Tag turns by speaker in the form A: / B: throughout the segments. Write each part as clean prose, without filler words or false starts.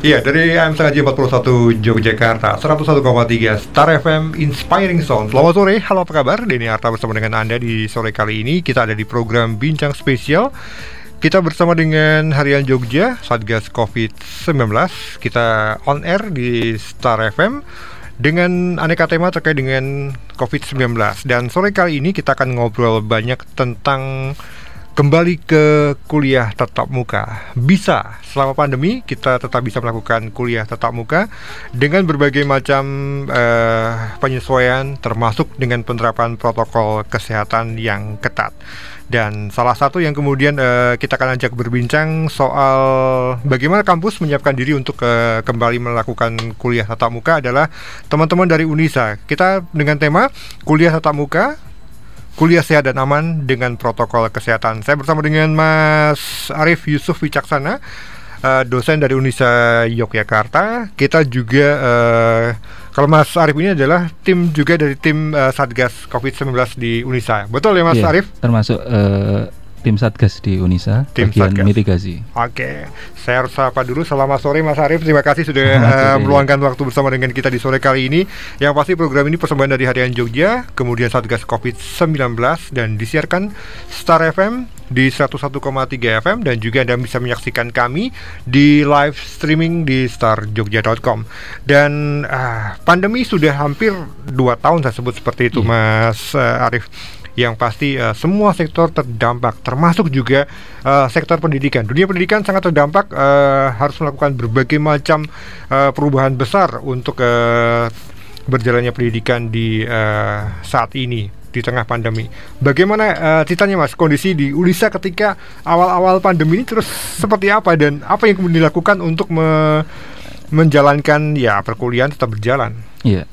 A: Iya, dari AM Sengaja 41 Yogyakarta, 101,3 Star FM Inspiring Sound. Selamat sore, halo apa kabar? Denny Arta bersama dengan Anda di sore kali ini. Kita ada di program Bincang Spesial. Kita bersama dengan Harian Jogja, Satgas COVID-19. Kita on air di Star FM dengan aneka tema terkait dengan COVID-19. Dan sore kali ini kita akan ngobrol banyak tentang kembali ke kuliah tatap muka. Bisa, selama pandemi kita tetap bisa melakukan kuliah tatap muka dengan berbagai macam penyesuaian, termasuk dengan penerapan protokol kesehatan yang ketat. Dan salah satu yang kemudian kita akan ajak berbincang soal bagaimana kampus menyiapkan diri untuk kembali melakukan kuliah tatap muka adalah teman-teman dari Unisa. Kita dengan tema kuliah tatap muka, kuliah sehat dan aman dengan protokol kesehatan. Saya bersama dengan Mas Arief Yusuf Wicaksana, dosen dari Unisa Yogyakarta. Kita juga, kalau Mas Arief ini adalah tim juga dari tim Satgas COVID-19 di Unisa. Betul ya Mas Arief?
B: Termasuk tim Satgas di Unisa,
A: tim
B: bagian
A: Satgas.
B: mitigasi.
A: Oke, saya harus sapa dulu. Selamat sore Mas Arief, terima kasih sudah meluangkan waktu bersama dengan kita di sore kali ini. Yang pasti program ini persembahan dari Harian Jogja, kemudian Satgas COVID-19, dan disiarkan Star FM di 101,3 FM, dan juga Anda bisa menyaksikan kami di live streaming di starjogja.com. Dan pandemi sudah hampir 2 tahun saya sebut seperti itu, Mas Arief. Yang pasti semua sektor terdampak, termasuk juga sektor pendidikan. Dunia pendidikan sangat terdampak, harus melakukan berbagai macam perubahan besar untuk berjalannya pendidikan di saat ini di tengah pandemi. Bagaimana ceritanya Mas, kondisi di Unisa ketika awal-awal pandemi ini terus seperti apa, dan apa yang kemudian dilakukan untuk menjalankan perkuliahan tetap berjalan?
B: Iya.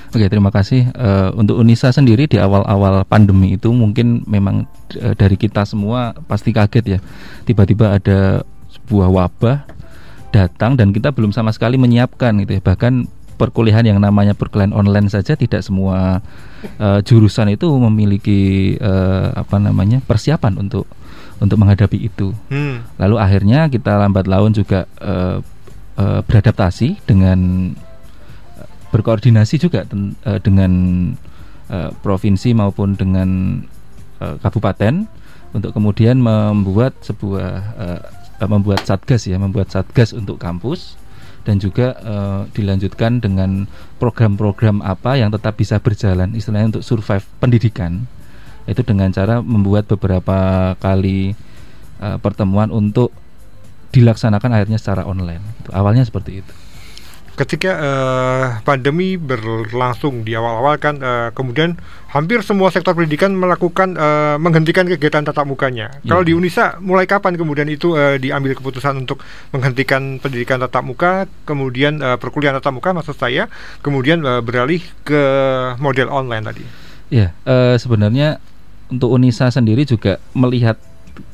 B: Oke, terima kasih. Untuk Unisa sendiri di awal-awal pandemi itu mungkin memang dari kita semua pasti kaget ya. Tiba-tiba ada sebuah wabah datang dan kita belum sama sekali menyiapkan gitu ya. Bahkan perkuliahan yang namanya perkuliahan online saja tidak semua jurusan itu memiliki persiapan untuk menghadapi itu. Lalu akhirnya kita lambat laun juga beradaptasi dengan berkoordinasi juga dengan provinsi maupun dengan kabupaten untuk kemudian membuat satgas untuk kampus, dan juga dilanjutkan dengan program-program apa yang tetap bisa berjalan, istilahnya untuk survive pendidikan, itu dengan cara membuat beberapa kali pertemuan untuk dilaksanakan akhirnya secara online. Awalnya seperti itu.
A: Ketika pandemi berlangsung di awal-awal kan, kemudian hampir semua sektor pendidikan melakukan menghentikan kegiatan tatap mukanya. Kalau di Unisa mulai kapan kemudian itu diambil keputusan untuk menghentikan pendidikan tatap muka, kemudian perkuliahan tatap muka maksud saya, kemudian beralih ke model online tadi? Ya,
B: sebenarnya untuk Unisa sendiri juga melihat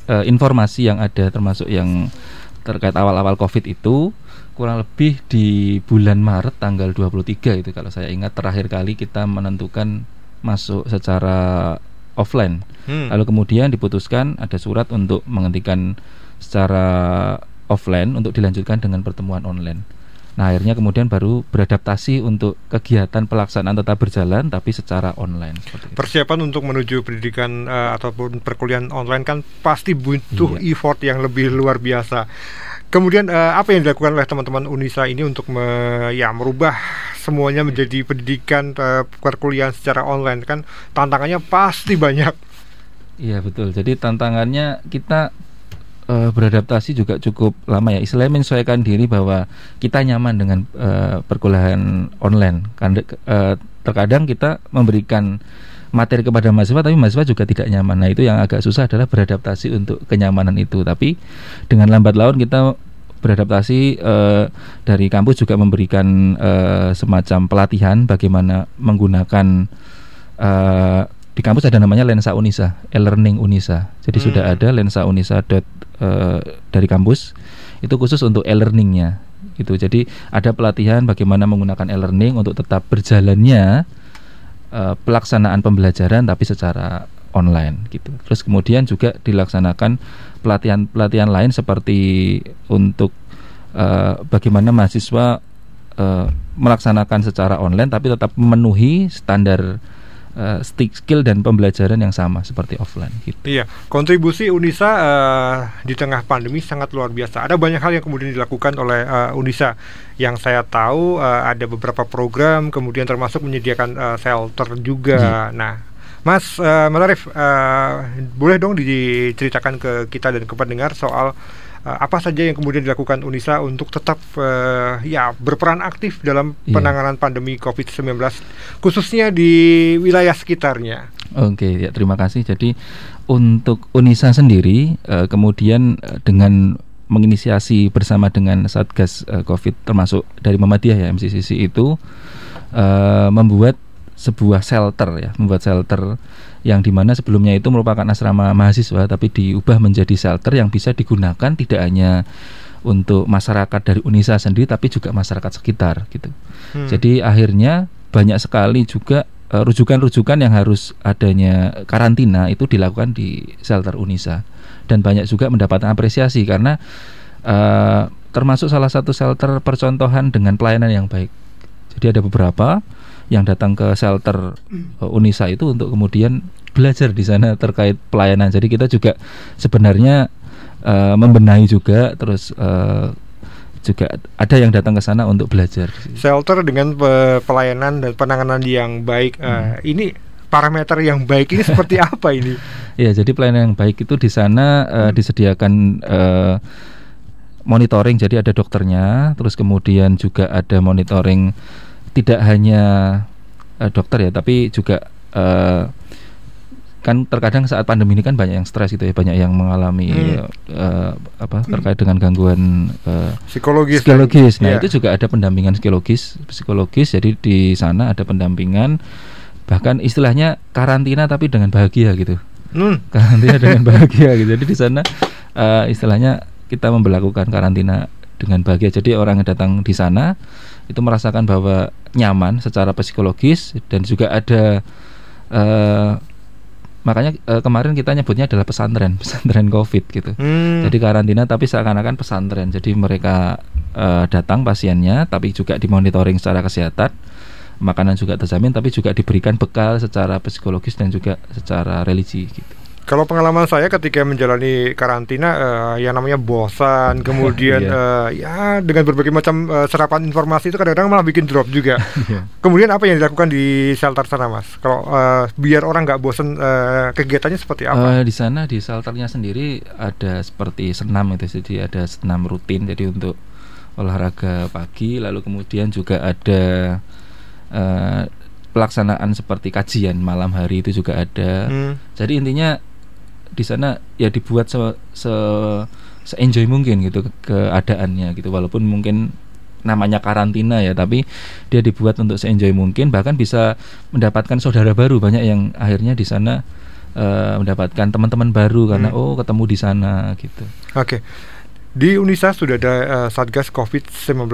B: informasi yang ada, termasuk yang terkait awal-awal COVID itu. Kurang lebih di bulan Maret tanggal 23 itu kalau saya ingat, terakhir kali kita menentukan masuk secara offline. Lalu kemudian diputuskan ada surat untuk menghentikan secara offline untuk dilanjutkan dengan pertemuan online. Nah, akhirnya kemudian baru beradaptasi untuk kegiatan pelaksanaan tetap berjalan tapi secara online.
A: Persiapan untuk menuju pendidikan ataupun perkuliahan online kan pasti butuh effort yang lebih luar biasa. Kemudian apa yang dilakukan oleh teman-teman Unisa ini untuk merubah semuanya menjadi pendidikan perkuliahan secara online? Kan tantangannya pasti banyak.
B: Iya betul. Jadi tantangannya kita beradaptasi juga cukup lama ya. Istilahnya menyesuaikan diri bahwa kita nyaman dengan perkuliahan online. Terkadang kita memberikan materi kepada mahasiswa tapi mahasiswa juga tidak nyaman. Nah, itu yang agak susah adalah beradaptasi untuk kenyamanan itu. Tapi dengan lambat laun kita beradaptasi, dari kampus juga memberikan semacam pelatihan bagaimana menggunakan di kampus ada namanya Lensa Unisa, e-learning Unisa. Jadi sudah ada Lensa Unisa dari kampus itu khusus untuk e-learningnya gitu. Jadi ada pelatihan bagaimana menggunakan e-learning untuk tetap berjalannya pelaksanaan pembelajaran tapi secara online gitu. Terus kemudian juga dilaksanakan pelatihan lain seperti untuk bagaimana mahasiswa melaksanakan secara online tapi tetap memenuhi standar skill dan pembelajaran yang sama seperti offline gitu.
A: Iya, kontribusi Unisa di tengah pandemi sangat luar biasa. Ada banyak hal yang kemudian dilakukan oleh Unisa. Yang saya tahu ada beberapa program, kemudian termasuk menyediakan shelter juga. Nah, Mas Arif, boleh dong diceritakan ke kita dan ke pendengar soal apa saja yang kemudian dilakukan Unisa untuk tetap berperan aktif dalam penanganan pandemi COVID-19 khususnya di wilayah sekitarnya.
B: Oke, ya terima kasih. Jadi untuk Unisa sendiri kemudian dengan menginisiasi bersama dengan Satgas COVID termasuk dari Muhammadiyah ya MCCC itu membuat sebuah shelter yang dimana sebelumnya itu merupakan asrama mahasiswa tapi diubah menjadi shelter yang bisa digunakan tidak hanya untuk masyarakat dari Unisa sendiri tapi juga masyarakat sekitar gitu. Jadi akhirnya banyak sekali juga rujukan-rujukan yang harus adanya karantina itu dilakukan di shelter Unisa dan banyak juga mendapatkan apresiasi karena termasuk salah satu shelter percontohan dengan pelayanan yang baik. Jadi ada beberapa yang datang ke shelter Unisa itu untuk kemudian belajar di sana terkait pelayanan. Jadi kita juga sebenarnya membenahi juga, terus juga ada yang datang ke sana untuk belajar.
A: Shelter dengan pelayanan dan penanganan yang baik. Ini parameter yang baik ini seperti apa ini?
B: Ya, jadi pelayanan yang baik itu di sana disediakan monitoring. Jadi ada dokternya, terus kemudian juga ada monitoring. Tidak hanya dokter ya, tapi juga kan terkadang saat pandemi ini kan banyak yang stres gitu ya, banyak yang mengalami terkait dengan gangguan psikologis. Nah itu juga ada pendampingan psikologis. Jadi di sana ada pendampingan, bahkan istilahnya karantina tapi dengan bahagia gitu. Karantina dengan bahagia gitu. Jadi di sana istilahnya kita memberlakukan karantina dengan bahagia. Jadi orang yang datang di sana itu merasakan bahwa nyaman secara psikologis dan juga ada makanya kemarin kita nyebutnya adalah pesantren COVID gitu. Jadi karantina tapi seakan-akan pesantren. Jadi mereka datang pasiennya tapi juga dimonitoring secara kesehatan, makanan juga terjamin tapi juga diberikan bekal secara psikologis dan juga secara religi gitu.
A: Kalau pengalaman saya ketika menjalani karantina yang namanya bosan, kemudian dengan berbagai macam serapan informasi itu kadang-kadang malah bikin drop juga. Kemudian apa yang dilakukan di shelter sana, Mas? Kalau biar orang nggak bosan, kegiatannya seperti apa?
B: Di sana di shelternya sendiri ada seperti senam itu, jadi ada senam rutin, jadi untuk olahraga pagi, lalu kemudian juga ada pelaksanaan seperti kajian malam hari itu juga ada. Jadi intinya di sana ya dibuat se-enjoy mungkin gitu keadaannya gitu, walaupun mungkin namanya karantina ya, tapi dia dibuat untuk se-enjoy mungkin, bahkan bisa mendapatkan saudara baru. Banyak yang akhirnya di sana mendapatkan teman-teman baru karena ketemu di sana gitu.
A: Oke. Di Unisa sudah ada Satgas COVID-19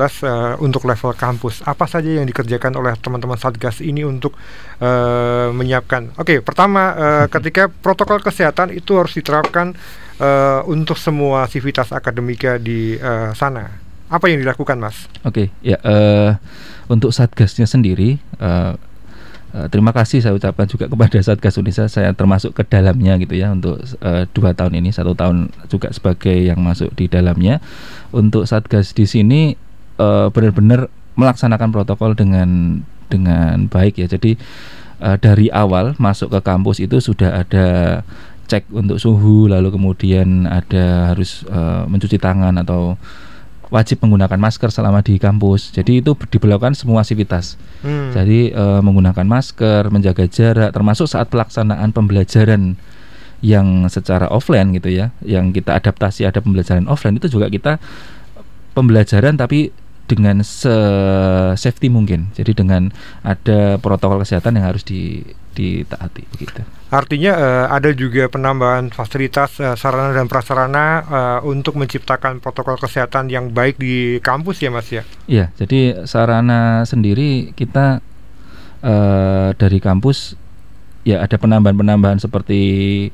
A: untuk level kampus. Apa saja yang dikerjakan oleh teman-teman Satgas ini untuk menyiapkan? Pertama, ketika protokol kesehatan itu harus diterapkan untuk semua sivitas akademika di sana. Apa yang dilakukan, Mas?
B: Untuk Satgasnya sendiri, terima kasih saya ucapkan juga kepada Satgas Unisa. Saya termasuk ke dalamnya gitu ya untuk 2 tahun ini, 1 tahun juga sebagai yang masuk di dalamnya. Untuk Satgas di sini benar-benar melaksanakan protokol dengan baik ya. Jadi dari awal masuk ke kampus itu sudah ada cek untuk suhu, lalu kemudian ada harus mencuci tangan atau wajib menggunakan masker selama di kampus. Jadi itu diberlakukan semua sivitas. Jadi menggunakan masker, menjaga jarak, termasuk saat pelaksanaan pembelajaran yang secara offline gitu ya, yang kita adaptasi ada pembelajaran offline, itu juga kita pembelajaran tapi dengan safety mungkin. Jadi dengan ada protokol kesehatan yang harus ditaati begitu.
A: Artinya ada juga penambahan fasilitas sarana dan prasarana untuk menciptakan protokol kesehatan yang baik di kampus ya, Mas ya?
B: Iya, jadi sarana sendiri kita dari kampus ya ada penambahan seperti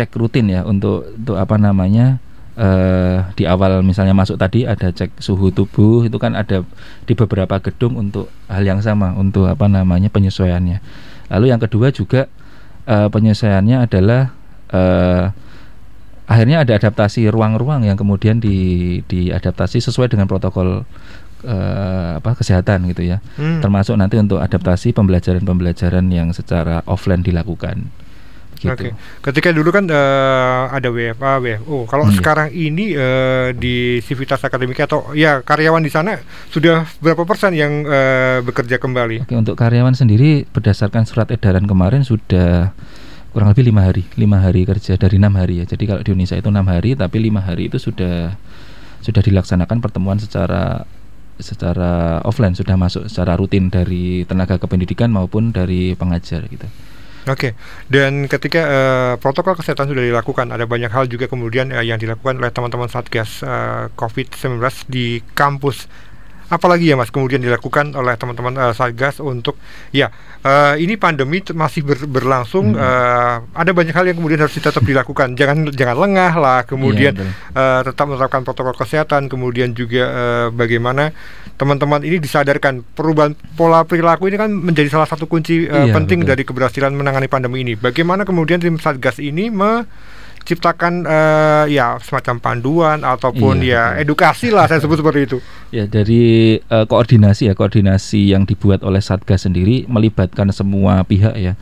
B: cek rutin ya untuk di awal misalnya masuk tadi ada cek suhu tubuh, itu kan ada di beberapa gedung untuk hal yang sama, untuk penyesuaiannya. Lalu yang kedua juga penyesuaiannya adalah akhirnya ada adaptasi ruang-ruang yang kemudian diadaptasi sesuai dengan protokol kesehatan gitu ya. Termasuk nanti untuk adaptasi pembelajaran yang secara offline dilakukan. Gitu.
A: Oke. Ketika dulu kan ada WFA, WFO. Kalau sekarang ini di Civitas Akademika atau ya karyawan di sana sudah berapa persen yang bekerja kembali?
B: Oke, untuk karyawan sendiri berdasarkan surat edaran kemarin sudah kurang lebih 5 hari kerja dari 6 hari ya. Jadi kalau di Indonesia itu 6 hari, tapi 5 hari itu sudah dilaksanakan pertemuan secara offline, sudah masuk secara rutin dari tenaga kependidikan maupun dari pengajar gitu.
A: Oke, dan ketika protokol kesehatan sudah dilakukan, ada banyak hal juga kemudian yang dilakukan oleh teman-teman Satgas COVID-19 di kampus. Apalagi ya Mas kemudian dilakukan oleh teman-teman Satgas untuk ini pandemi masih berlangsung, ada banyak hal yang kemudian harus tetap dilakukan. Jangan lengah lah, kemudian tetap menerapkan protokol kesehatan, kemudian juga bagaimana teman-teman ini disadarkan perubahan pola perilaku ini kan menjadi salah satu kunci penting dari keberhasilan menangani pandemi ini. Bagaimana kemudian tim Satgas ini ciptakan semacam panduan ataupun edukasi lah, saya sebut seperti itu.
B: Ya, dari koordinasi yang dibuat oleh Satgas sendiri melibatkan semua pihak ya.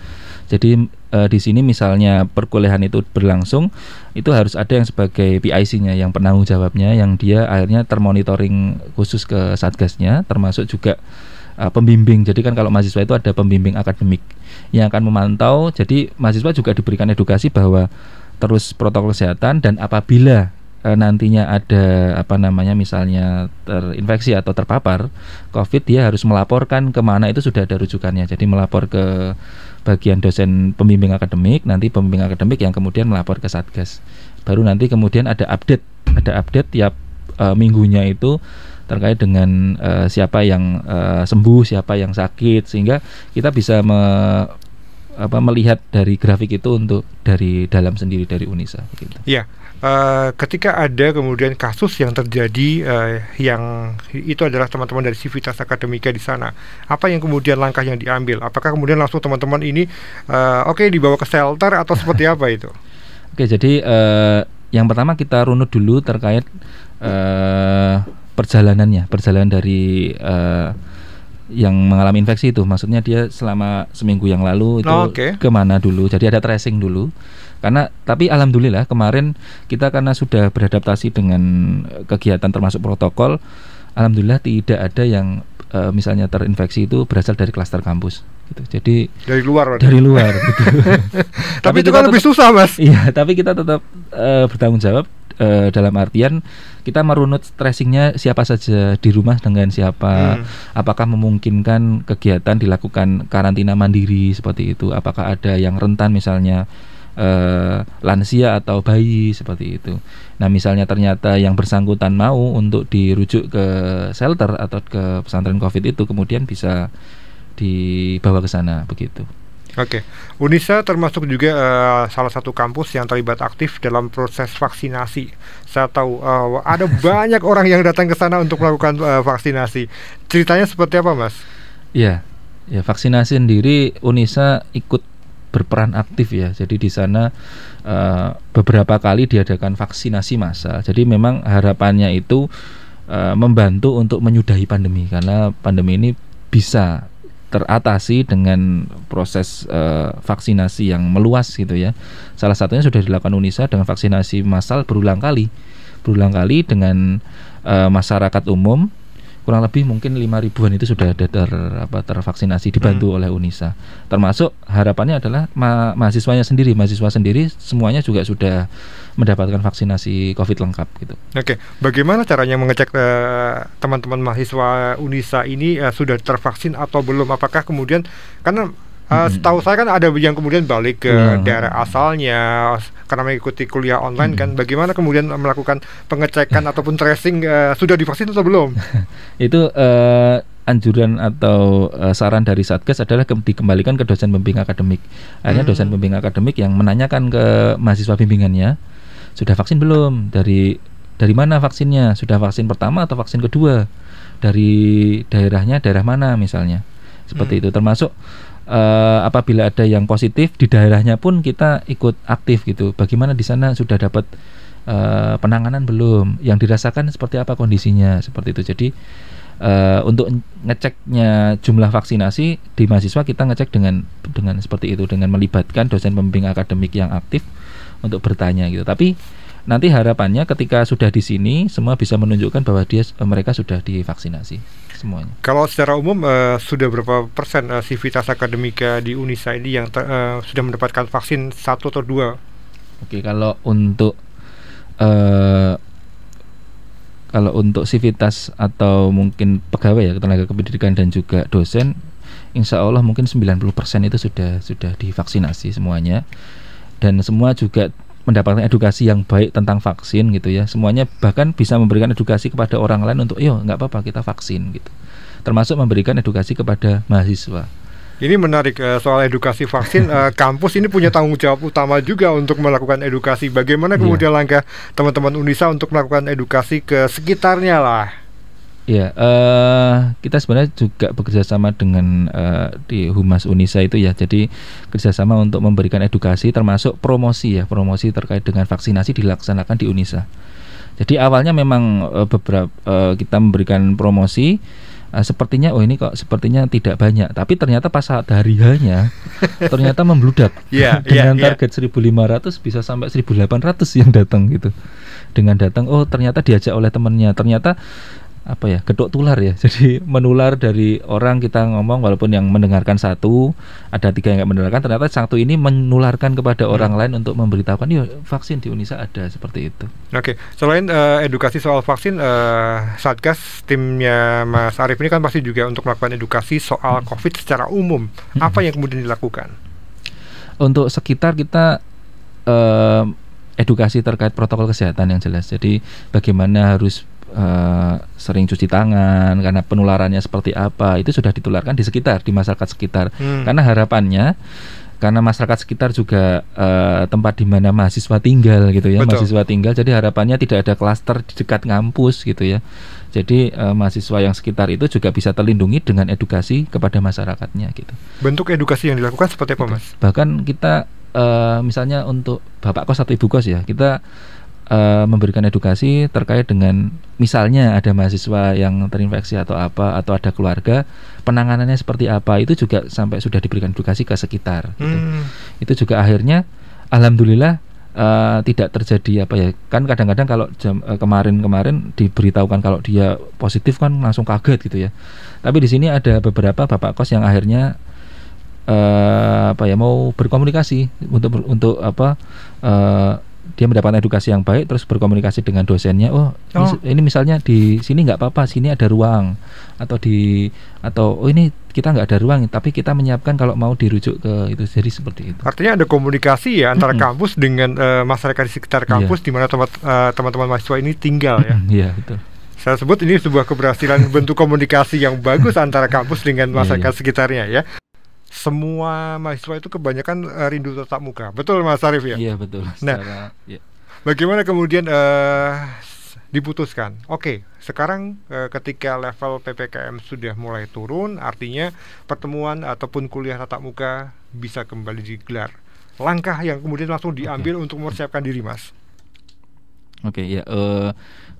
B: Jadi di sini misalnya perkuliahan itu berlangsung, itu harus ada yang sebagai PIC-nya, yang penanggung jawabnya, yang dia akhirnya termonitoring khusus ke Satgasnya, termasuk juga pembimbing. Jadi kan kalau mahasiswa itu ada pembimbing akademik yang akan memantau. Jadi mahasiswa juga diberikan edukasi bahwa terus protokol kesehatan, dan apabila nantinya ada misalnya terinfeksi atau terpapar COVID, dia harus melaporkan kemana, itu sudah ada rujukannya. Jadi melapor ke bagian dosen pembimbing akademik, nanti pembimbing akademik yang kemudian melapor ke Satgas. Baru nanti kemudian ada update tiap minggunya itu terkait dengan siapa yang sembuh, siapa yang sakit, sehingga kita bisa melihat dari grafik itu untuk dari dalam sendiri dari UNISA gitu.
A: Ya, ketika ada kemudian kasus yang terjadi yang itu adalah teman-teman dari Civitas Akademika di sana, apa yang kemudian langkah yang diambil? Apakah kemudian langsung teman-teman ini dibawa ke shelter atau seperti apa itu?
B: Oke, jadi yang pertama kita runut dulu terkait perjalanan dari yang mengalami infeksi itu, maksudnya dia selama seminggu yang lalu itu kemana dulu. Jadi ada tracing dulu. Tapi alhamdulillah kemarin kita karena sudah beradaptasi dengan kegiatan termasuk protokol, alhamdulillah tidak ada yang misalnya terinfeksi itu berasal dari klaster kampus gitu. Jadi dari luar gitu.
A: Tapi itu kan lebih susah Mas.
B: Iya, tapi kita tetap bertanggung jawab. Dalam artian kita merunut tracingnya siapa saja di rumah dengan siapa, apakah memungkinkan kegiatan dilakukan karantina mandiri seperti itu, apakah ada yang rentan misalnya lansia atau bayi seperti itu. Nah misalnya ternyata yang bersangkutan mau untuk dirujuk ke shelter atau ke pesantren COVID itu, kemudian bisa dibawa ke sana begitu.
A: Oke, UNISA termasuk juga salah satu kampus yang terlibat aktif dalam proses vaksinasi. Saya tahu ada banyak orang yang datang ke sana untuk melakukan vaksinasi. Ceritanya seperti apa, Mas?
B: Ya, vaksinasi sendiri UNISA ikut berperan aktif ya. Jadi di sana beberapa kali diadakan vaksinasi massal. Jadi memang harapannya itu membantu untuk menyudahi pandemi, karena pandemi ini bisa teratasi dengan proses vaksinasi yang meluas gitu ya. Salah satunya sudah dilakukan UNISA dengan vaksinasi massal berulang kali dengan masyarakat umum. Kurang lebih mungkin 5.000-an itu sudah ada tervaksinasi, dibantu oleh UNISA. Termasuk harapannya adalah mahasiswa sendiri semuanya juga sudah mendapatkan vaksinasi COVID lengkap gitu.
A: Oke, bagaimana caranya mengecek teman-teman mahasiswa UNISA ini sudah tervaksin atau belum? Apakah kemudian, karena setahu saya kan ada yang kemudian balik ke daerah asalnya karena mengikuti kuliah online kan, bagaimana kemudian melakukan pengecekan ataupun tracing sudah divaksin atau belum?
B: Itu anjuran atau saran dari Satgas adalah dikembalikan ke dosen pembimbing akademik. Akhirnya dosen pembimbing akademik yang menanyakan ke mahasiswa bimbingannya sudah vaksin belum, dari mana vaksinnya, sudah vaksin pertama atau vaksin kedua, dari daerahnya daerah mana misalnya, seperti itu. Termasuk apabila ada yang positif di daerahnya pun kita ikut aktif gitu. Bagaimana di sana, sudah dapat penanganan belum, yang dirasakan seperti apa kondisinya, seperti itu. Jadi untuk ngeceknya jumlah vaksinasi di mahasiswa, kita ngecek dengan seperti itu, dengan melibatkan dosen pembimbing akademik yang aktif untuk bertanya gitu. Tapi nanti harapannya ketika sudah di sini semua bisa menunjukkan bahwa mereka sudah divaksinasi semuanya.
A: Kalau secara umum sudah berapa persen sivitas akademika di Unisa ini yang sudah mendapatkan vaksin 1 atau 2?
B: Oke, kalau untuk sivitas atau mungkin pegawai ya, tenaga kependidikan dan juga dosen, insya Allah mungkin 90% itu sudah divaksinasi semuanya, dan semua juga mendapatkan edukasi yang baik tentang vaksin gitu ya. Semuanya bahkan bisa memberikan edukasi kepada orang lain untuk nggak apa-apa kita vaksin gitu. Termasuk memberikan edukasi kepada mahasiswa.
A: Ini menarik soal edukasi vaksin. Kampus ini punya tanggung jawab utama juga untuk melakukan edukasi. Bagaimana kemudian langkah teman-teman Unisa untuk melakukan edukasi ke sekitarnya lah?
B: Ya, kita sebenarnya juga bekerja sama dengan di Humas Unisa itu ya. Jadi kerjasama untuk memberikan edukasi, termasuk promosi terkait dengan vaksinasi dilaksanakan di Unisa. Jadi awalnya memang beberapa kita memberikan promosi, sepertinya ini kok sepertinya tidak banyak, tapi ternyata pas saat hari H-nya ternyata membludak. Dengan target 1.500 bisa sampai 1.800 yang datang gitu. Dengan datang, ternyata diajak oleh temannya, ternyata gedok tular ya. Jadi menular dari orang, kita ngomong walaupun yang mendengarkan satu, ada 3 yang nggak mendengarkan, ternyata satu ini menularkan kepada orang lain untuk memberitahukan vaksin di Unisa ada, seperti itu.
A: Oke, selain edukasi soal vaksin, Satgas timnya Mas Arief ini kan pasti juga untuk melakukan edukasi soal COVID secara umum. Apa yang kemudian dilakukan? Untuk
B: sekitar kita edukasi terkait protokol kesehatan yang jelas. Jadi bagaimana harus sering cuci tangan, karena penularannya seperti apa itu sudah ditularkan di sekitar, di masyarakat sekitar. Karena harapannya, karena masyarakat sekitar juga tempat di mana mahasiswa tinggal gitu ya. Betul. Mahasiswa tinggal, jadi harapannya tidak ada klaster di dekat kampus gitu ya. Jadi mahasiswa yang sekitar itu juga bisa terlindungi dengan edukasi kepada masyarakatnya gitu.
A: Bentuk edukasi yang dilakukan seperti apa, Mas?
B: Bahkan kita misalnya untuk Bapak Kos atau Ibu Kos ya, kita memberikan edukasi terkait dengan misalnya ada mahasiswa yang terinfeksi atau apa, atau ada keluarga, penanganannya seperti apa, itu juga sampai sudah diberikan edukasi ke sekitar gitu. Itu juga akhirnya alhamdulillah tidak terjadi kan kadang-kadang kalau kemarin diberitahukan kalau dia positif kan langsung kaget gitu ya. Tapi di sini ada beberapa Bapak Kos yang akhirnya mau berkomunikasi untuk dia mendapatkan edukasi yang baik, terus berkomunikasi dengan dosennya. Ini misalnya di sini nggak apa-apa, sini ada ruang, atau ini kita nggak ada ruang, tapi kita menyiapkan kalau mau dirujuk ke itu. Jadi seperti itu. Artinya ada komunikasi ya antara kampus dengan masyarakat di sekitar kampus, di mana teman-teman mahasiswa ini tinggal ya. Iya, betul. Saya sebut ini sebuah keberhasilan bentuk komunikasi yang bagus antara kampus dengan masyarakat sekitarnya ya. Semua mahasiswa itu kebanyakan rindu tatap muka. Betul Mas Arief ya? Iya, betul. Bagaimana kemudian diputuskan? Oke, sekarang ketika level PPKM sudah mulai turun, artinya pertemuan ataupun kuliah tatap muka bisa kembali digelar. Langkah yang kemudian langsung diambil untuk mempersiapkan diri, Mas?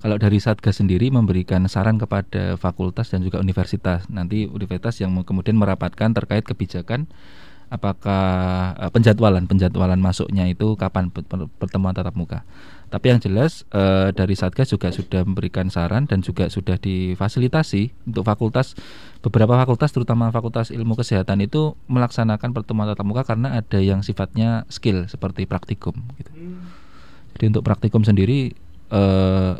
B: Kalau dari Satgas sendiri memberikan saran kepada fakultas dan juga universitas. Nanti universitas yang kemudian merapatkan terkait kebijakan, apakah penjadwalan masuknya itu kapan pertemuan tatap muka. Tapi yang jelas dari Satgas juga sudah memberikan saran dan juga sudah difasilitasi untuk fakultas, beberapa fakultas terutama Fakultas Ilmu Kesehatan itu melaksanakan pertemuan tatap muka karena ada yang sifatnya skill seperti praktikum gitu. Jadi untuk praktikum sendiri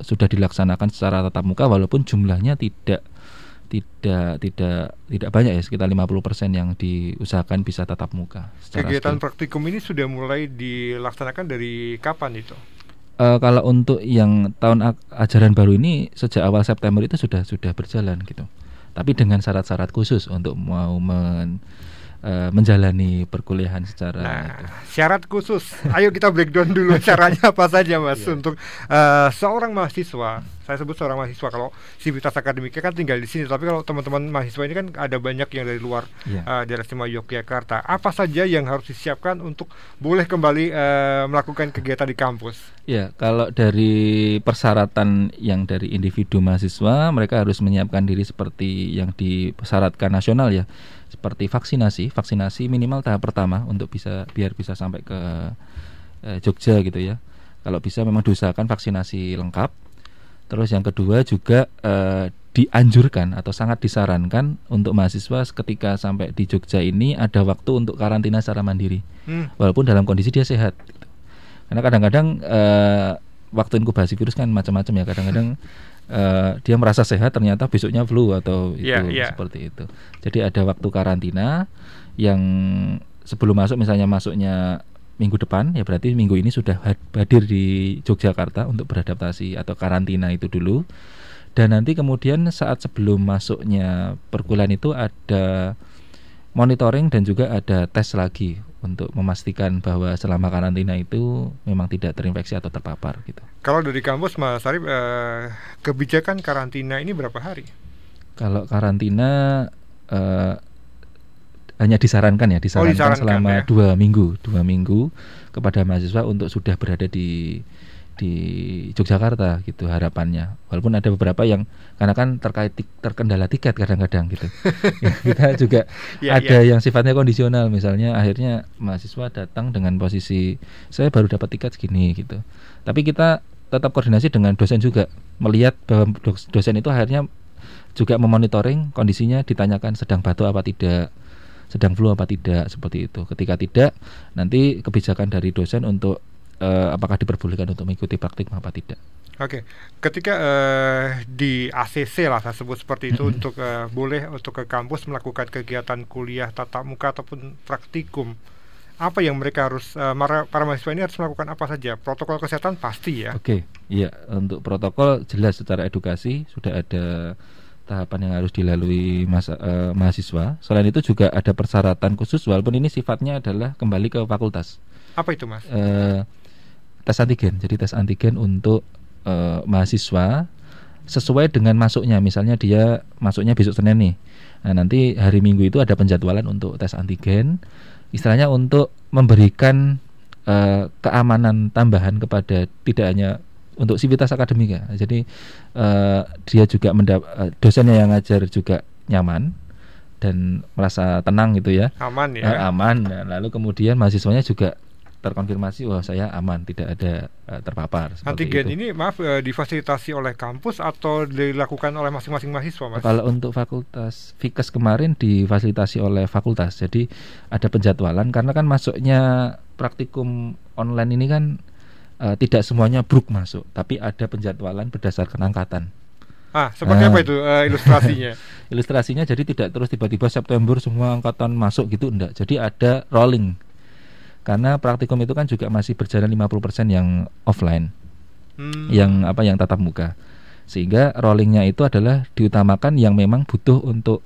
B: sudah dilaksanakan secara tatap muka, walaupun jumlahnya tidak banyak ya, sekitar 50% yang diusahakan bisa tatap muka. Kegiatan praktikum ini sudah mulai dilaksanakan dari kapan itu? Kalau untuk yang tahun ajaran baru ini sejak awal September itu sudah berjalan gitu. Tapi dengan syarat-syarat khusus untuk mau menjalani perkuliahan secara
A: syarat khusus. Ayo kita breakdown dulu caranya apa saja Mas untuk seorang mahasiswa. Saya sebut seorang mahasiswa, kalau sivitas akademiknya kan tinggal di sini, tapi kalau teman-teman mahasiswa ini kan ada banyak yang dari luar daerah istimewa Yogyakarta. Apa saja yang harus disiapkan untuk boleh kembali melakukan kegiatan di kampus?
B: Ya, kalau dari persyaratan yang dari individu mahasiswa, mereka harus menyiapkan diri seperti yang disyaratkan nasional ya, seperti vaksinasi minimal tahap pertama untuk biar bisa sampai ke Jogja gitu ya. Kalau bisa memang diusahakan vaksinasi lengkap. Terus yang kedua juga dianjurkan atau sangat disarankan untuk mahasiswa ketika sampai di Jogja ini ada waktu untuk karantina secara mandiri, walaupun dalam kondisi dia sehat gitu. Karena kadang-kadang waktu inkubasi virus kan macam-macam ya. Kadang-kadang dia merasa sehat ternyata besoknya flu atau seperti itu. Jadi ada waktu karantina yang sebelum masuk, misalnya masuknya minggu depan, ya berarti minggu ini sudah hadir di Yogyakarta untuk beradaptasi atau karantina itu dulu. Dan nanti kemudian saat sebelum masuknya perkuliahan itu ada monitoring dan juga ada tes lagi untuk memastikan bahwa selama karantina itu memang tidak terinfeksi atau terpapar gitu.
A: Kalau dari kampus Mas Arif, kebijakan karantina ini berapa hari?
B: Kalau karantina hanya disarankan selama 2 minggu kepada mahasiswa untuk sudah berada di Yogyakarta gitu harapannya. Walaupun ada beberapa yang karena kan terkendala tiket kadang-kadang gitu. Kita juga ada yang sifatnya kondisional, misalnya akhirnya mahasiswa datang dengan posisi saya baru dapat tiket segini gitu. Tapi kita tetap koordinasi dengan dosen juga, melihat bahwa dosen itu akhirnya juga memonitoring kondisinya, ditanyakan sedang batuk apa tidak, sedang flu apa tidak, seperti itu. Ketika tidak, nanti kebijakan dari dosen untuk apakah diperbolehkan untuk mengikuti praktik apa tidak.
A: Oke, ketika di ACC lah saya sebut seperti itu, untuk boleh untuk ke kampus melakukan kegiatan kuliah tatap muka ataupun praktikum, apa yang mereka harus para mahasiswa ini harus melakukan apa saja? Protokol kesehatan pasti ya.
B: Oke, iya, untuk protokol jelas secara edukasi sudah ada tahapan yang harus dilalui mahasiswa. Selain itu juga ada persyaratan khusus, walaupun ini sifatnya adalah kembali ke fakultas.
A: Apa itu Mas?
B: Tes antigen. Jadi tes antigen untuk mahasiswa sesuai dengan masuknya. Misalnya dia masuknya besok Senin nih, nah nanti hari Minggu itu ada penjadwalan untuk tes antigen, istilahnya untuk memberikan keamanan tambahan kepada tidak hanya untuk sivitas akademika. Jadi dia juga dosennya yang ngajar juga nyaman dan merasa tenang gitu ya.
A: Aman ya.
B: Aman. Dan lalu kemudian mahasiswanya juga terkonfirmasi wah saya aman, tidak ada terpapar.
A: Antigen ini difasilitasi oleh kampus atau dilakukan oleh masing-masing mahasiswa, Mas?
B: Kalau untuk fakultas Fikes kemarin difasilitasi oleh fakultas. Jadi ada penjadwalan karena kan masuknya praktikum online ini kan tidak semuanya bruk masuk, tapi ada penjadwalan berdasarkan angkatan.
A: Seperti apa itu ilustrasinya?
B: Ilustrasinya jadi tidak terus tiba-tiba September semua angkatan masuk gitu, enggak. Jadi ada rolling. Karena praktikum itu kan juga masih berjalan 50% yang offline. Yang tatap muka. Sehingga rollingnya itu adalah diutamakan yang memang butuh untuk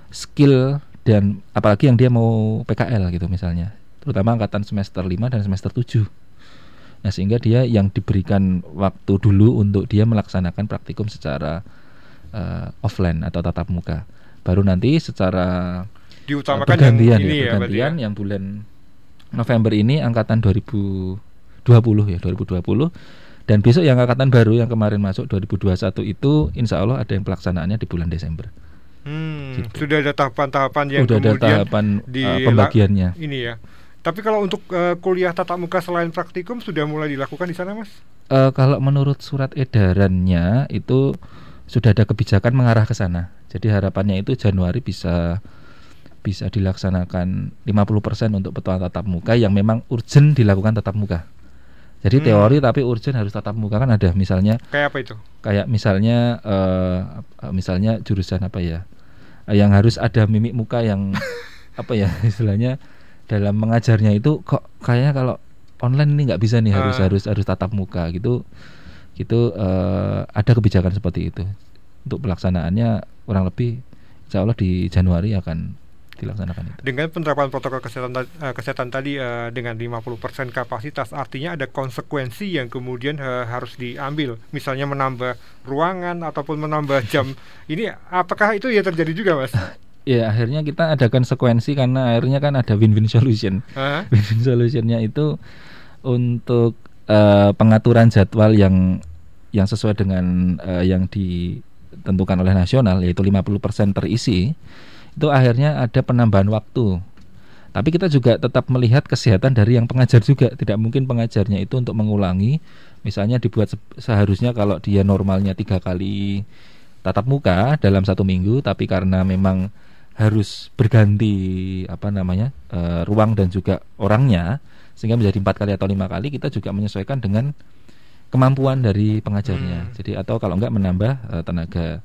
B: skill, dan apalagi yang dia mau PKL gitu misalnya. Terutama angkatan semester 5 dan semester 7. Nah, sehingga dia yang diberikan waktu dulu untuk dia melaksanakan praktikum secara offline atau tatap muka. Baru nanti secara
A: diutamakan
B: bergantian
A: ya,
B: yang bulan November ini angkatan 2020 dan besok yang angkatan baru yang kemarin masuk 2021 itu insya Allah ada yang pelaksanaannya di bulan Desember.
A: Gitu. Sudah ada tahapan-tahapan yang
B: sudah
A: kemudian
B: ada tahapan pembagiannya.
A: Ini ya. Tapi kalau untuk kuliah tatap muka selain praktikum sudah mulai dilakukan di sana, Mas?
B: Kalau menurut surat edarannya itu sudah ada kebijakan mengarah ke sana. Jadi harapannya itu Januari bisa dilaksanakan 50% untuk petualang tatap muka yang memang urgent dilakukan tatap muka. Jadi teori tapi urgent harus tatap muka kan ada, misalnya
A: kayak apa itu?
B: Kayak misalnya jurusan apa ya? Yang harus ada mimik muka yang apa ya istilahnya dalam mengajarnya itu kok kayaknya kalau online ini nggak bisa nih, harus tatap muka gitu. Ada kebijakan seperti itu. Untuk pelaksanaannya kurang lebih insya Allah di Januari akan dilaksanakan itu.
A: Dengan penerapan protokol kesehatan tadi dengan 50% kapasitas, artinya ada konsekuensi yang kemudian harus diambil, misalnya menambah ruangan ataupun menambah jam. Ini apakah itu ya terjadi juga, Mas?
B: Ya, akhirnya kita ada konsekuensi karena akhirnya kan ada win-win solution. Win-win solutionnya itu untuk pengaturan jadwal yang sesuai dengan yang ditentukan oleh nasional, yaitu 50% terisi. Itu akhirnya ada penambahan waktu. Tapi kita juga tetap melihat kesehatan dari yang pengajar juga. Tidak mungkin pengajarnya itu untuk mengulangi. Misalnya dibuat seharusnya kalau dia normalnya 3 kali tatap muka dalam 1 minggu, tapi karena memang harus berganti ruang dan juga orangnya, sehingga menjadi 4 kali atau 5 kali, kita juga menyesuaikan dengan kemampuan dari pengajarnya. Jadi atau kalau enggak menambah tenaga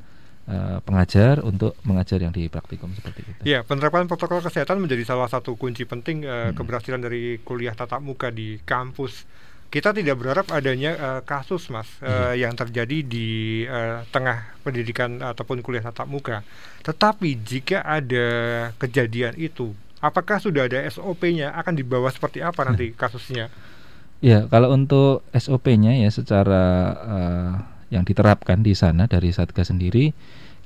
B: pengajar untuk mengajar yang di praktikum seperti itu.
A: Ya, penerapan protokol kesehatan menjadi salah satu kunci penting keberhasilan dari kuliah tatap muka di kampus. Kita tidak berharap adanya kasus, Mas, yang terjadi di tengah pendidikan ataupun kuliah tatap muka. Tetapi jika ada kejadian itu, apakah sudah ada SOP-nya? Akan dibawa seperti apa nanti kasusnya?
B: Ya, kalau untuk SOP-nya ya secara yang diterapkan di sana dari Satgas sendiri,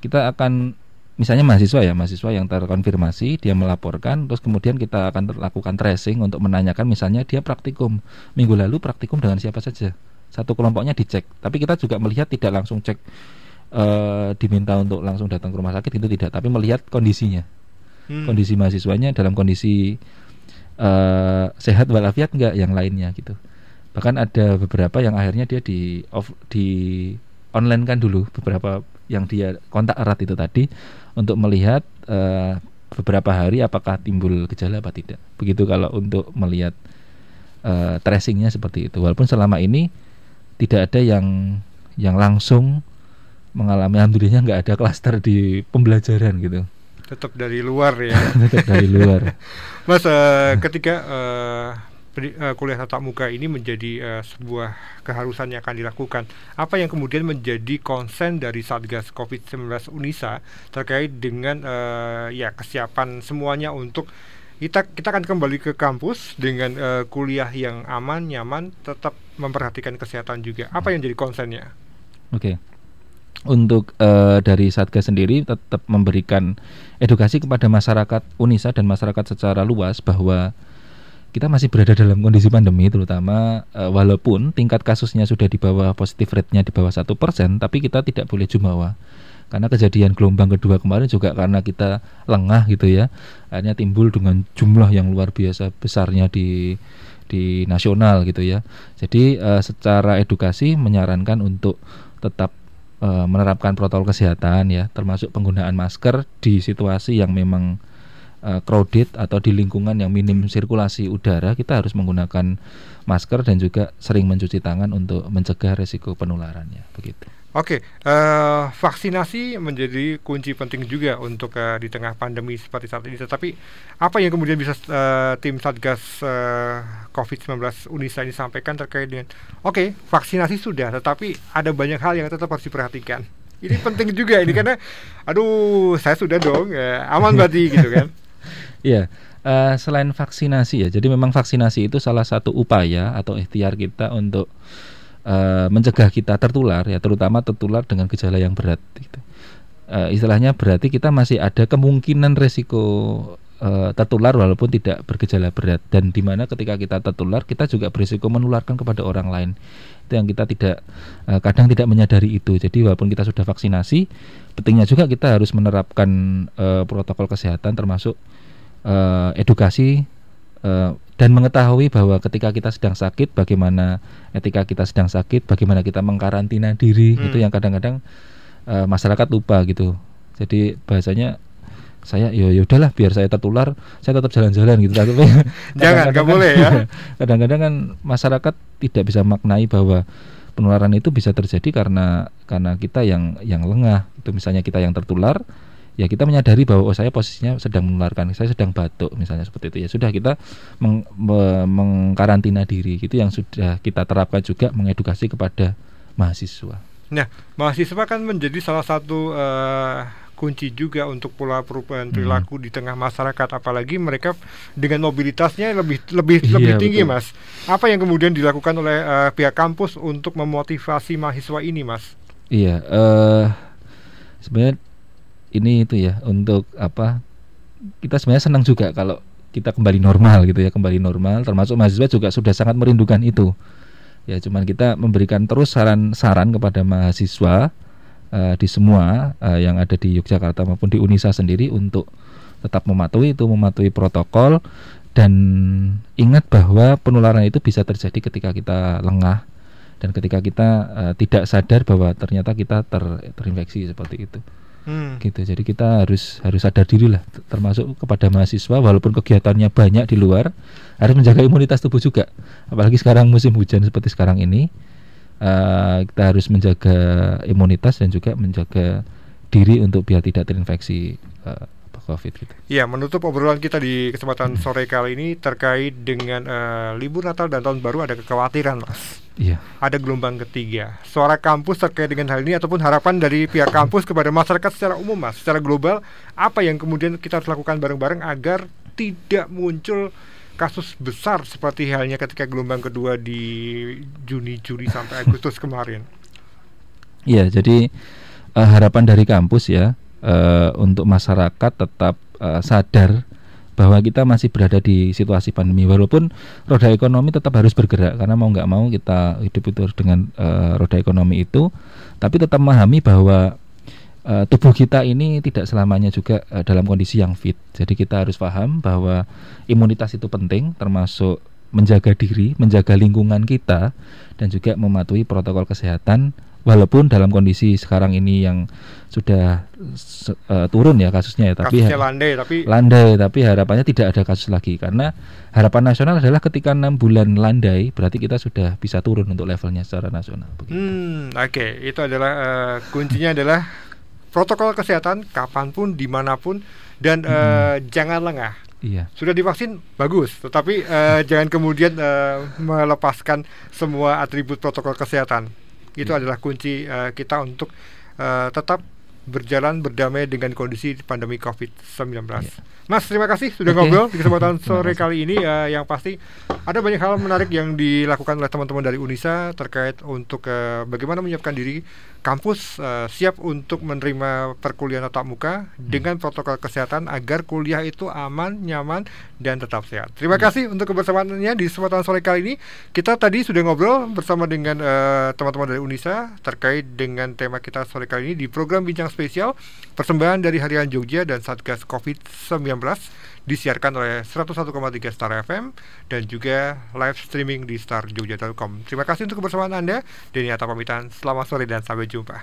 B: kita akan misalnya mahasiswa yang terkonfirmasi, dia melaporkan, terus kemudian kita akan lakukan tracing untuk menanyakan, misalnya dia praktikum minggu lalu, praktikum dengan siapa saja, satu kelompoknya dicek. Tapi kita juga melihat tidak langsung cek diminta untuk langsung datang ke rumah sakit, itu tidak, tapi melihat kondisinya, kondisi mahasiswanya dalam kondisi sehat walafiat enggak, yang lainnya gitu. Bahkan ada beberapa yang akhirnya dia di online kan dulu, beberapa yang dia kontak erat itu tadi, untuk melihat beberapa hari apakah timbul gejala apa tidak. Begitu kalau untuk melihat tracingnya seperti itu. Walaupun selama ini tidak ada yang langsung mengalami, alhamdulillahnya nggak ada klaster di pembelajaran gitu.
A: Tetap dari luar ya.
B: Tetap dari luar.
A: Mas, ketika kuliah tatap muka ini menjadi sebuah keharusan yang akan dilakukan, apa yang kemudian menjadi konsen dari Satgas COVID-19 Unisa terkait dengan kesiapan semuanya untuk kita akan kembali ke kampus dengan kuliah yang aman, nyaman, tetap memperhatikan kesehatan juga. Apa yang jadi konsennya? Oke.
B: Untuk dari Satgas sendiri tetap memberikan edukasi kepada masyarakat Unisa dan masyarakat secara luas bahwa kita masih berada dalam kondisi pandemi, terutama walaupun tingkat kasusnya sudah di bawah, positif rate-nya di bawah 1%, tapi kita tidak boleh jumawa. Karena kejadian gelombang kedua kemarin juga karena kita lengah gitu ya, akhirnya timbul dengan jumlah yang luar biasa besarnya di nasional gitu ya. Jadi secara edukasi menyarankan untuk tetap menerapkan protokol kesehatan ya, termasuk penggunaan masker di situasi yang memang crowded atau di lingkungan yang minim sirkulasi udara. Kita harus menggunakan masker dan juga sering mencuci tangan untuk mencegah resiko penularannya, begitu.
A: Oke, vaksinasi menjadi kunci penting juga untuk di tengah pandemi seperti saat ini. Tetapi apa yang kemudian bisa tim Satgas COVID-19 Unisa ini sampaikan terkait dengan vaksinasi sudah, tetapi ada banyak hal yang tetap harus diperhatikan. Ini penting juga ini karena saya sudah dong aman berarti gitu kan.
B: Iya, selain vaksinasi ya, jadi memang vaksinasi itu salah satu upaya atau ikhtiar kita untuk mencegah kita tertular ya, terutama tertular dengan gejala yang berat gitu. Istilahnya berarti kita masih ada kemungkinan resiko tertular walaupun tidak bergejala berat, dan di mana ketika kita tertular kita juga berisiko menularkan kepada orang lain. Itu yang kita kadang tidak menyadari itu. Jadi walaupun kita sudah vaksinasi, pentingnya juga kita harus menerapkan protokol kesehatan, termasuk edukasi dan mengetahui bahwa ketika kita sedang sakit, bagaimana etika kita sedang sakit, bagaimana kita mengkarantina diri, itu yang kadang-kadang masyarakat lupa gitu. Jadi bahasanya saya ya udahlah biar saya tertular, saya tetap jalan-jalan gitu.
A: Jangan, nggak boleh ya.
B: Kadang-kadang kan masyarakat tidak bisa maknai bahwa penularan itu bisa terjadi karena kita yang lengah. Itu misalnya kita yang tertular, ya kita menyadari bahwa saya posisinya sedang menularkan, saya sedang batuk misalnya seperti itu, ya sudah kita mengkarantina diri. Itu yang sudah kita terapkan juga, mengedukasi kepada mahasiswa.
A: Nah, mahasiswa kan menjadi salah satu kunci juga untuk pola perubahan perilaku di tengah masyarakat, apalagi mereka dengan mobilitasnya lebih tinggi, betul. Mas. Apa yang kemudian dilakukan oleh pihak kampus untuk memotivasi mahasiswa ini, Mas?
B: Iya, sebenarnya ini itu ya, untuk apa? Kita sebenarnya senang juga kalau kita kembali normal gitu ya, kembali normal. Termasuk mahasiswa juga sudah sangat merindukan itu. Ya, cuman kita memberikan terus saran-saran kepada mahasiswa di semua yang ada di Yogyakarta maupun di Unisa sendiri untuk tetap mematuhi protokol, dan ingat bahwa penularan itu bisa terjadi ketika kita lengah dan ketika kita tidak sadar bahwa ternyata kita terinfeksi seperti itu. Gitu. Jadi kita harus sadar diri lah, termasuk kepada mahasiswa, walaupun kegiatannya banyak di luar, harus menjaga imunitas tubuh juga. Apalagi sekarang musim hujan seperti sekarang ini, kita harus menjaga imunitas dan juga menjaga diri untuk biar tidak terinfeksi COVID gitu.
A: Ya, menutup obrolan kita di kesempatan sore kali ini terkait dengan libur Natal dan Tahun Baru, ada kekhawatiran, Mas.
B: Iya.
A: Ada gelombang ketiga. Suara kampus terkait dengan hal ini ataupun harapan dari pihak kampus kepada masyarakat secara umum, Mas, secara global, apa yang kemudian kita harus lakukan bareng-bareng agar tidak muncul kasus besar seperti halnya ketika gelombang kedua di Juni, Juli sampai Agustus kemarin?
B: Iya, jadi harapan dari kampus ya, untuk masyarakat tetap sadar bahwa kita masih berada di situasi pandemi, walaupun roda ekonomi tetap harus bergerak, karena mau nggak mau kita hidup itu harus dengan roda ekonomi itu, tapi tetap memahami bahwa tubuh kita ini tidak selamanya juga dalam kondisi yang fit. Jadi kita harus paham bahwa imunitas itu penting, termasuk menjaga diri, menjaga lingkungan kita, dan juga mematuhi protokol kesehatan. Walaupun dalam kondisi sekarang ini yang sudah turun ya kasusnya ya, tapi landai, tapi harapannya tidak ada kasus lagi, karena harapan nasional adalah ketika 6 bulan landai berarti kita sudah bisa turun untuk levelnya secara nasional.
A: Oke. Itu adalah kuncinya adalah protokol kesehatan kapanpun, dimanapun, dan jangan lengah.
B: Iya.
A: Sudah divaksin bagus, tetapi jangan kemudian melepaskan semua atribut protokol kesehatan. Itu adalah kunci kita untuk tetap berjalan berdamai dengan kondisi pandemi COVID-19. Mas, terima kasih sudah ngobrol di kesempatan sore kali ini. Yang pasti ada banyak hal menarik yang dilakukan oleh teman-teman dari Unisa terkait untuk bagaimana menyiapkan diri kampus siap untuk menerima perkuliahan tatap muka dengan protokol kesehatan agar kuliah itu aman, nyaman, dan tetap sehat. Terima kasih untuk kebersamaannya di kesempatan sore kali ini. Kita tadi sudah ngobrol bersama dengan teman-teman dari Unisa terkait dengan tema kita sore kali ini di program Bincang Spesial, persembahan dari Harian Jogja dan Satgas COVID-19, disiarkan oleh 101,3 Star FM dan juga live streaming di starjogja.com. Terima kasih untuk kebersamaan Anda. Denny Atta pamitan, selamat sore dan sampai jumpa.